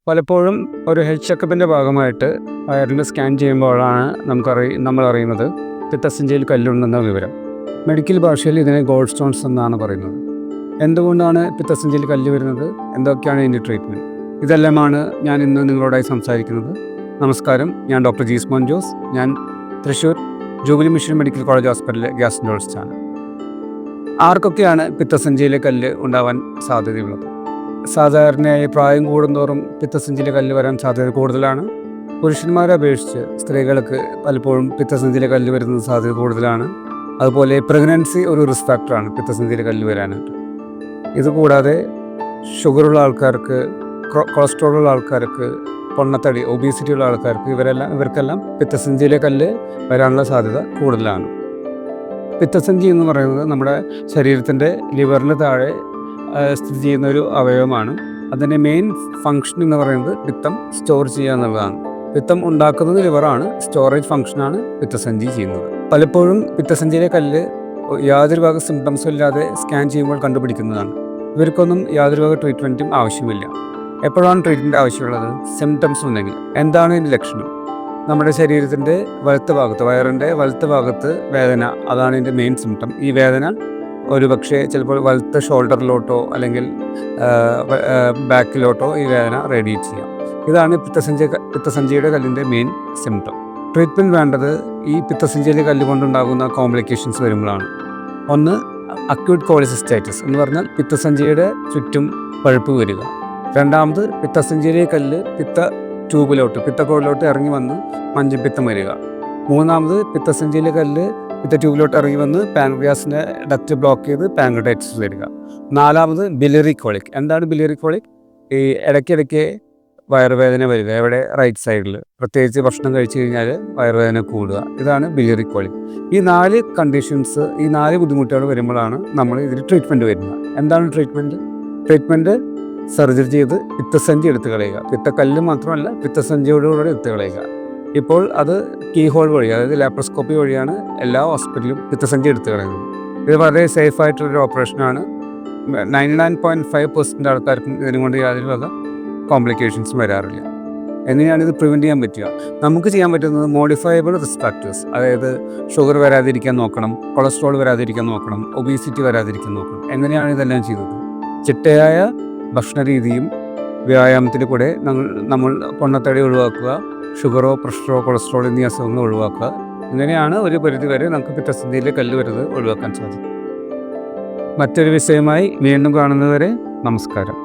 പലപ്പോഴും ഒരു ഹെൽത്ത് ചെക്കപ്പിൻ്റെ ഭാഗമായിട്ട് വയറിന് സ്കാൻ ചെയ്യുമ്പോഴാണ് നമ്മൾ അറിയുന്നത് പിത്തസഞ്ചിയിൽ കല്ലുണ്ടെന്ന വിവരം. മെഡിക്കൽ ഭാഷയിൽ ഇതിനെ ഗോൾഡ് സ്റ്റോൺസ് എന്നാണ് പറയുന്നത്. എന്തുകൊണ്ടാണ് പിത്തസഞ്ചിയിൽ കല്ല് വരുന്നത്, എന്തൊക്കെയാണ് ഇതിൻ്റെ ട്രീറ്റ്മെൻറ്റ്, ഇതെല്ലാമാണ് ഞാൻ ഇന്ന് നിങ്ങളോടായി സംസാരിക്കുന്നത്. നമസ്കാരം, ഞാൻ ഡോക്ടർ ജീസ്മോൻ ജോസ്. ഞാൻ Thrissur jubilee mission medical college ഹോസ്പിറ്റലിലെ ഗ്യാസ്ട്രോളജിസ്റ്റാണ്. ആർക്കൊക്കെയാണ് പിത്തസഞ്ചിയിലെ കല്ല് ഉണ്ടാവാൻ സാധ്യതയുള്ളത്? സാധാരണയായി പ്രായം കൂടുന്തോറും പിത്തസഞ്ചിയിലെ കല്ല് വരാൻ സാധ്യത കൂടുതലാണ്. പുരുഷന്മാരെ അപേക്ഷിച്ച് സ്ത്രീകൾക്ക് പലപ്പോഴും പിത്തസഞ്ചിയിലെ കല്ല് വരുന്നത് സാധ്യത കൂടുതലാണ്. അതുപോലെ പ്രഗ്നൻസി ഒരു റിസ്ക് ഫാക്ടറാണ് പിത്തസഞ്ചിയിലെ കല്ല് വരാനായിട്ട്. ഇതുകൂടാതെ ഷുഗറുള്ള ആൾക്കാർക്ക്, കൊളസ്ട്രോൾ ഉള്ള ആൾക്കാർക്ക്, പൊണ്ണത്തടി, ഒബീസിറ്റി ഉള്ള ആൾക്കാർക്ക് ഇവർക്കെല്ലാം പിത്തസഞ്ചിയിലെ കല്ല് വരാനുള്ള സാധ്യത കൂടുതലാണ്. പിത്തസഞ്ചി എന്ന് പറയുന്നത് നമ്മുടെ ശരീരത്തിൻ്റെ ലിവറിന് താഴെ സ്ഥിതി ചെയ്യുന്ന ഒരു അവയവമാണ്. അതിൻ്റെ മെയിൻ ഫങ്ഷൻ എന്ന് പറയുന്നത് പിത്തം സ്റ്റോർ ചെയ്യുക എന്നുള്ളതാണ്. പിത്തം ഉണ്ടാക്കുന്നത് ലിവറാണ്, സ്റ്റോറേജ് ഫങ്ഷനാണ് പിത്തസഞ്ചി ചെയ്യുന്നത്. പലപ്പോഴും പിത്തസഞ്ചിയിലെ കല്ല് യാതൊരു വക സിംറ്റംസും ഇല്ലാതെ സ്കാൻ ചെയ്യുമ്പോൾ കണ്ടുപിടിക്കുന്നതാണ്. ഇവർക്കൊന്നും യാതൊരു വക ട്രീറ്റ്മെൻറ്റും ആവശ്യമില്ല. എപ്പോഴാണ് ട്രീറ്റ്മെൻറ്റ് ആവശ്യമുള്ളത്? സിംറ്റംസ് ഉണ്ടെങ്കിൽ. എന്താണ് ഇതിൻ്റെ ലക്ഷണം? നമ്മുടെ ശരീരത്തിൻ്റെ വലത്ത് ഭാഗത്ത്, വയറിൻ്റെ വലത്ത് ഭാഗത്ത് വേദന, അതാണ് ഇതിൻ്റെ മെയിൻ സിംറ്റം. ഈ വേദന ഒരു പക്ഷേ ചിലപ്പോൾ വലത്ത് ഷോൾഡറിലോട്ടോ അല്ലെങ്കിൽ ബാക്കിലോട്ടോ ഈ വേദന റേഡിയേറ്റ് ചെയ്യാം. ഇതാണ് പിത്തസഞ്ചിയുടെ കല്ലിൻ്റെ മെയിൻ സിംറ്റം. ട്രീറ്റ്മെൻറ്റ് വേണ്ടത് ഈ പിത്തസഞ്ചിയിലെ കല്ല് കൊണ്ടുണ്ടാകുന്ന കോംപ്ലിക്കേഷൻസ് വരുമ്പോഴാണ്. ഒന്ന്, അക്യൂട്ട് കോളിസിസ്റ്റൈറ്റിസ് എന്ന് പറഞ്ഞാൽ പിത്തസഞ്ചിയുടെ ചുറ്റും പഴുപ്പ് വരിക. രണ്ടാമത്, പിത്തസഞ്ചിയിലെ കല്ല് പിത്തക്കോളിലോട്ട് ഇറങ്ങി വന്ന് മഞ്ഞപ്പിത്തം വരിക. മൂന്നാമത്, പിത്തസഞ്ചിയിലെ കല്ല് ട്യൂബിലോട്ട് ഇറങ്ങി വന്ന് പാൻക്രിയാസിനെ ഡക്റ്റ് ബ്ലോക്ക് ചെയ്ത് പാൻക്രിയാറ്റൈറ്റിസ് വരിക. നാലാമത്, ബിലിയറി കോളിക്. എന്താണ് ബിലിയറി കോളിക്? ഈ ഇടയ്ക്കിടയ്ക്ക് വയറുവേദന വരിക, എവിടെ? റൈറ്റ് സൈഡിൽ. പ്രത്യേകിച്ച് ഭക്ഷണം കഴിച്ചു കഴിഞ്ഞാൽ വയറുവേദന കൂടുക. ഇതാണ് ബിലിയറി കോളിക്. ഈ 4 കണ്ടീഷൻസ്, ഈ 4 ബുദ്ധിമുട്ടുകൾ വരുമ്പോഴാണ് നമ്മൾ ഇതിൽ ട്രീറ്റ്മെൻറ്റ് വരുന്നത്. എന്താണ് ട്രീറ്റ്മെൻറ്റ്? സർജറി ചെയ്ത് പിത്തസഞ്ചി എടുത്ത് കളയുക. പിത്തക്കല്ല് മാത്രമല്ല, പിത്തസഞ്ചിയോടുകൂടെ എടുത്ത് കളയുക. ഇപ്പോൾ അത് കീ ഹോൾ വഴി, അതായത് ലാപ്രോസ്കോപ്പി വഴിയാണ് എല്ലാ ഹോസ്പിറ്റലിലും പിത്തസഞ്ചി എടുത്ത് കളയുന്നത്. ഇത് വളരെ സേഫായിട്ടുള്ളൊരു ഓപ്പറേഷനാണ്. 99.5% ആൾക്കാർക്കും ഇതിനുകൊണ്ട് യാതൊരു വക കോംപ്ലിക്കേഷൻസും വരാറില്ല. എങ്ങനെയാണ് ഇത് പ്രിവെൻറ്റ് ചെയ്യാൻ പറ്റുക? നമുക്ക് ചെയ്യാൻ പറ്റുന്നത് മോഡിഫയബിൾ റിസ്ക് ഫാക്ടേഴ്സ്, അതായത് ഷുഗർ വരാതിരിക്കാൻ നോക്കണം, കൊളസ്ട്രോൾ വരാതിരിക്കാൻ നോക്കണം, ഒബീസിറ്റി വരാതിരിക്കാൻ നോക്കണം. എങ്ങനെയാണ് ഇതെല്ലാം ചെയ്തത്? ചിട്ടയായ ഭക്ഷണ രീതിയും വ്യായാമത്തിൻ്റെ കൂടെ നമ്മൾ പൊണ്ണത്തടി ഒഴിവാക്കുക, ഷുഗറോ പ്രഷറോ കൊളസ്ട്രോൾ എന്നീ അസുഖങ്ങൾ ഒഴിവാക്കുക. ഇങ്ങനെയാണ് ഒരു പരിധിവരെ നമുക്ക് പിത്തസഞ്ചിയിലെ കല്ല് വരുന്നത് ഒഴിവാക്കാൻ സാധിക്കും. മറ്റൊരു വിഷയമായി വീണ്ടും കാണുന്നതുവരെ നമസ്കാരം.